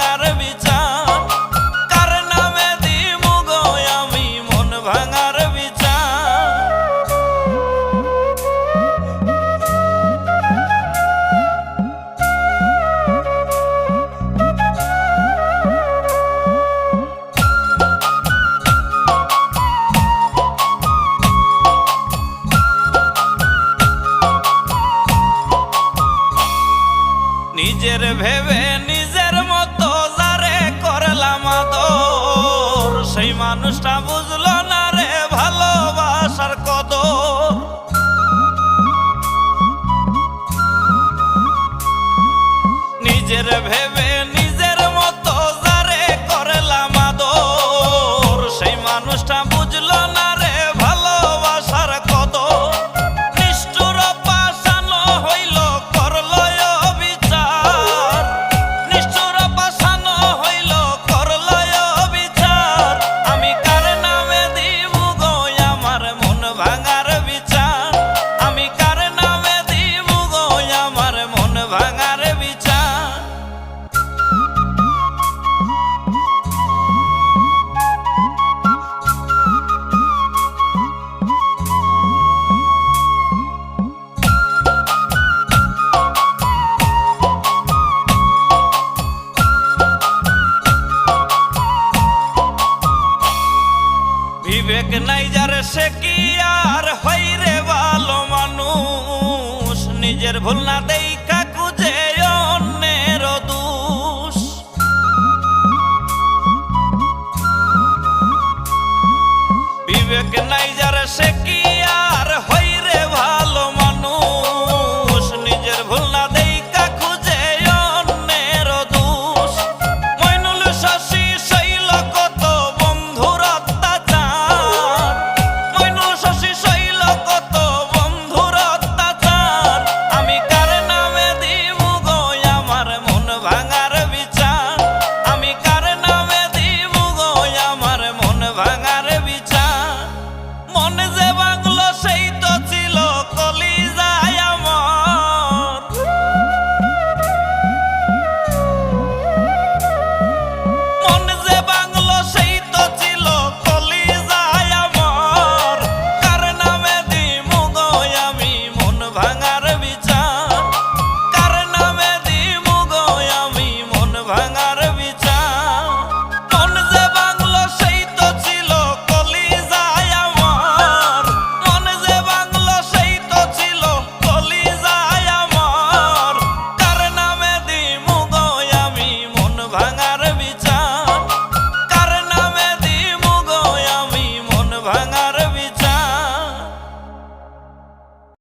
ভাঙার বিচার কার নামে দিমু গো আমি মন ভাঙার বিচার। নিজের ভেবে নিজের মতো যারে করলাম আদর সেই মানুষটা বুঝলো না রে ভালোবাসার কদর। নিজের ভেবে নিজের মতো যারে করলাম আদর সেই মানুষটা বুঝলো না রে ভালোবাসার কদর। নিষ্ঠুর পাষানো হইল করলো বিচার, নিষ্ঠুর পাষানো হইল করলো বিচার। আমি কার নামে দিব গো আমার মন ভাঙার বিচার, আমি কার নামে দিব গো আমার মন ভাঙার বিচার। বিবেক নাই যার সে কি আর হয় রে ভালো মানুষ, নিজের ভুল না দেখা খুঁজে অন্যের দোষ। বিবেক নাই যার সে কি আর হয় রে ভালো মানুষ, নিজের ভুল না দেখা খুঁজে অন্যের দোষ। মইনুল শশী শৈল কত বন্ধুর অত্যাচার, মইনুল শশী শৈল কত বন্ধুর অত্যাচার। আমি কার নামে দিব গো আমার মন ভাঙার বিচার, আমি কার নামে দিব গো আমার মন ভাঙার বিচার। মন যে ভাঙলো সেই তো ছিল কলিজায় আমার, মন যে ভাঙলো সেই তো ছিল কলিজায় আমার। কার নামে দিমু গো আমি মন ভাঙার বিচার, কার নামে দিমু গো আমি মন ভাঙার বিচার। মন যে ভাঙলো সেই তো ছিল কলিজায় আমার, মন যে ভাঙলো সেই তো ছিল কলিজায় আমার। কার নামে দিমু গো আমি মন ভাঙার বিচার, কার নামে দিমু গো আমি মন ভাঙার